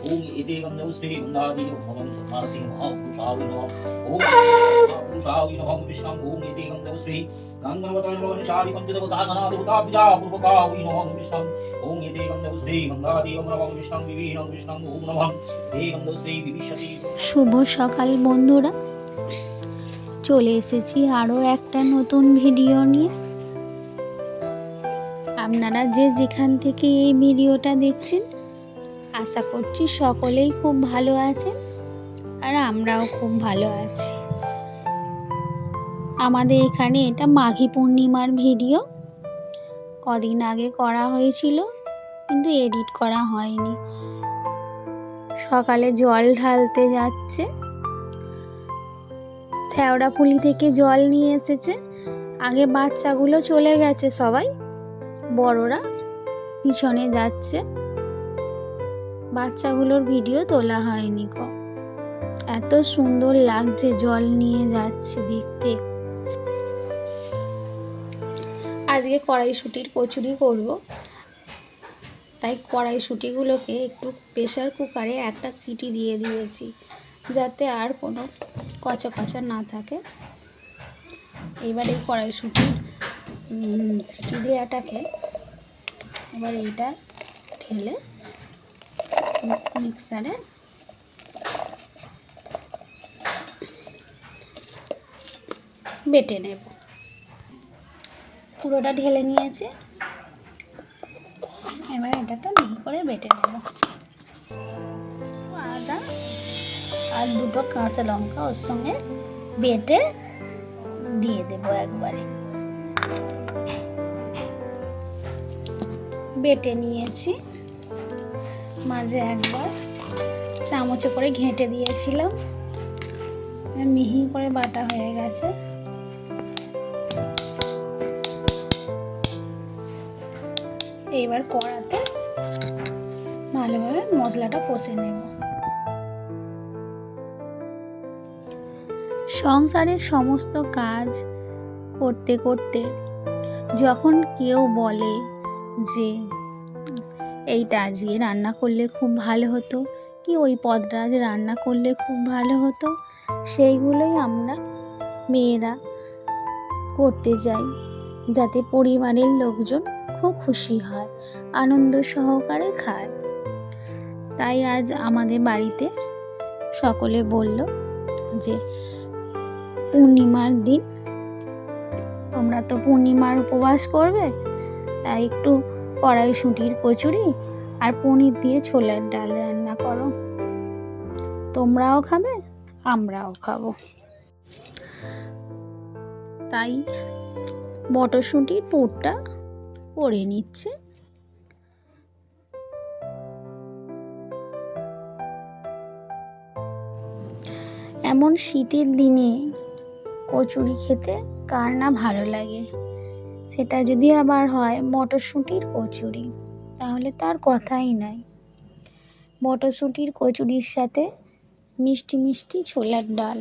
ओम इति गंधौ श्री गंधादि भगवान सतारसिंह महापुरुषाय नमः ओम पुरुषाय नमः विष्णु ओम इति गंधौ श्री गंधवताय नमः निशादि पंचदेवता गणादेवता पूजा पूर्वकाय नमः विष्णु ओम इति गंधौ श्री गंधादि नमः विष्णु विभीषण विष्णु ओम नमः इति गंधौ श्री विभीषति। শুভ সকাল বন্ধুরা, চলে এসেছি আরও একটা নতুন ভিডিও নিয়ে। আপনারা যে যেখান থেকে এই ভিডিওটা দেখছেন, আশা করছি সকলেই খুব ভালো আছেন আর আমরাও খুব ভালো আছি। আমাদের এখানে এটা মাঘী পূর্ণিমার ভিডিও, কদিন আগে করা হয়েছিল কিন্তু এডিট করা হয়নি। সকালে জল ঢালতে যাচ্ছে, শেওড়াফুলি থেকে জল নিয়ে এসেছে। আগে বাচ্চাগুলো চলে গেছে, সবাই বড়রা পিছনে যাচ্ছে। বাচ্চাগুলোর ভিডিও তোলা হয়নি এত সুন্দর লাগছে জল নিয়ে যাচ্ছে দেখতে। আজকে কড়াইশুঁটির কচুরি করব, তাই কড়াইশুঁটিগুলোকে একটু প্রেসার কুকারে একটা সিটি দিয়ে দিয়েছি, যাতে আর কোনো কচা কচা না থাকে। এবার এই কড়াইশুঁটির সিটি দেওয়াটাকে এবার এইটা ঢেলে মিক্সারে বেটে নেব। পুরোটা ঢেলে নিয়েছি, এবার এটাকে মিহি করে বেটে নেব। আদা আর দুটো কাঁচা লঙ্কা ওর সঙ্গে বেটে দিয়ে দেব একবারে। বেটে নিয়েছি, মাঝে একবার চামচে করে ঘেঁটে দিয়েছিলাম, মিহি করে বাটা হয়ে গেছে। এবার কড়াতে ভালোভাবে মশলাটা কষে নেব। সংসারের সমস্ত কাজ করতে করতে যখন কেউ বলে যে এইটা আজকে রান্না করলে খুব ভালো হতো, কি ওই পদটা আজ রান্না করলে খুব ভালো হতো, সেইগুলোই আমরা মেয়েরা করতে যাই, যাতে পরিবারের লোকজন খুব খুশি হয়, আনন্দ সহকারে খায়। তাই আজ আমাদের বাড়িতে সকলে বলল যে পূর্ণিমার দিন তোমরা তো পূর্ণিমার উপবাস করবে, তাই একটু কড়াইশুঁটির কচুরি আর পনির দিয়ে ছোলার ডাল রান্না করো, তোমরাও খাবে আমরাও খাবো। তাই মটরশুঁটির পুরটা করে নিচ্ছে। এমন শীতের দিনে কচুরি খেতে কার না ভালো লাগে, সেটা যদি আবার হয় মটরশুঁটির কচুরি, তাহলে তার কথাই নাই। মটরশুঁটির কচুরির সাথে মিষ্টি মিষ্টি ছোলার ডাল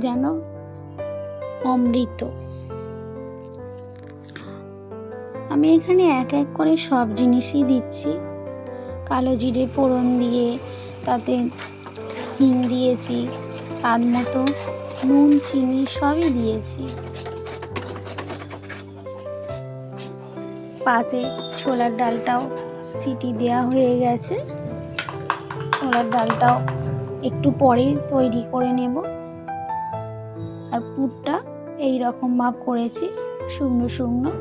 যেন অমৃত। আমি এখানে এক এক করে সব জিনিসই দিচ্ছি। কালো জিরে ফোড়ন দিয়ে তাতে হিং দিয়েছি, স্বাদ মতো নুন চিনি সবই দিয়েছি। পাশে ছোলার ডালটাও সিটি দেওয়া হয়ে গেছে, ছোলার ডালটাও একটু পরে তৈরি করে নেব। আর পুরটা এই রকম ভাব করেছি, শুকনো শুকনো।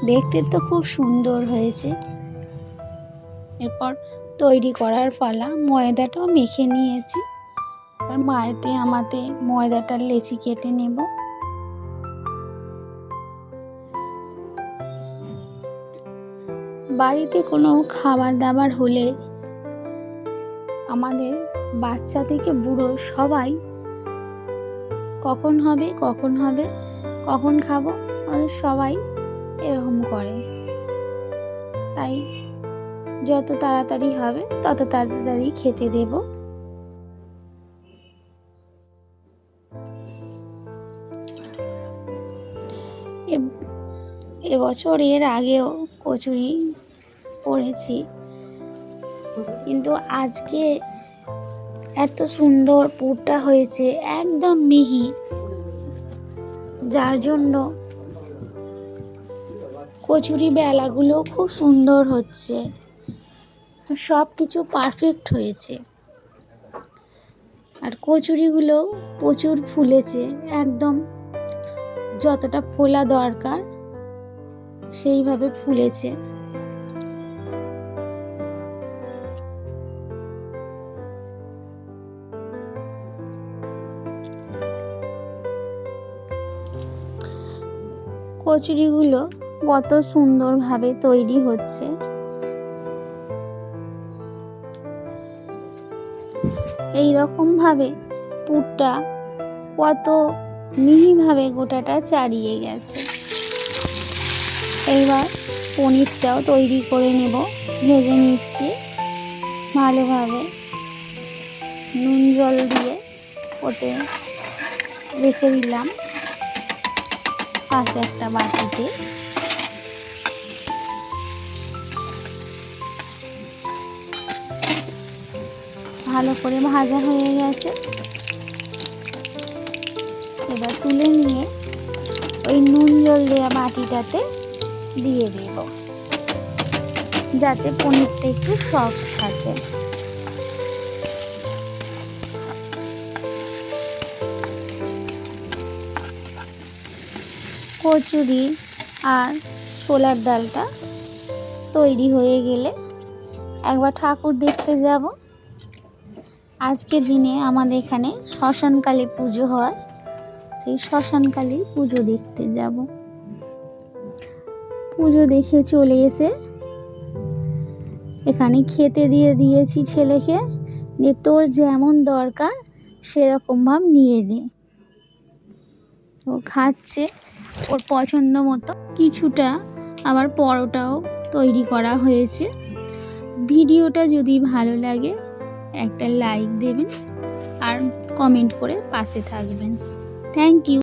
দেখতে তো খুব সুন্দর হয়েছে। এরপর তৈরি করার পালা, ময়দাটাও মেখে নিয়েছি। আর মায়েতে আমাতে ময়দাটার লেচি কেটে নেব। বাড়িতে কোনো খাবার দাবার হলে আমাদের বাচ্চা থেকে বুড়ো সবাই কখন হবে কখন হবে, কখন খাবো, আমাদের সবাই এরকম করে। তাই যত তাড়াতাড়ি হবে তত তাড়াতাড়ি খেতে দেব। এবছর এর আগেও কচুরি করেছি, কিন্তু আজকে এত সুন্দর পুরটা হয়েছে, একদম মিহি, যার জন্য কচুরি বেলাগুলো খুব সুন্দর হচ্ছে, সব কিছু পারফেক্ট হয়েছে। আর কচুরিগুলো প্রচুর ফুলেছে, একদম যতটা ফোলা দরকার সেইভাবে ফুলেছে। কচুরিগুলো কত সুন্দরভাবে তৈরি হচ্ছে। এই রকমভাবে পুরটা কত মিহিভাবে গোটাটা চাড়িয়ে গেছে। এইবার পনিরটাও তৈরি করে নেব, ভেজে নিচ্ছি ভালোভাবে, নুন জল দিয়ে ওতে রেখে দিলাম পাশে একটা বাটিতে। ভালো করে ভাজা হয়ে গেছে, এবার তুলে নিয়ে ওই নুন জল দেওয়া বাটিটাতে দিয়ে দেব, যাতে পনিরটা একটু সফট থাকে। কচুরি আর ছোলার ডালটা তৈরি হয়ে গেলে একবার ঠাকুর দেখতে যাব। আজকের দিনে আমাদের এখানে শ্মশানকালী পুজো হয়, সেই শ্মশানকালী পুজো দেখতে যাব। পুজো দেখে চলে এসে এখানে খেতে দিয়ে দিয়েছি ছেলেকে, যে তোর যেমন দরকার সেরকম ভাব নিয়ে নে। ও খাচ্ছে ওর পছন্দ মতো। কিছুটা আবার পরোটাও তৈরি করা হয়েছে। ভিডিওটা যদি ভালো লাগে একটা লাইক দেবেন আর কমেন্ট করে পাশে থাকবেন। Thank you.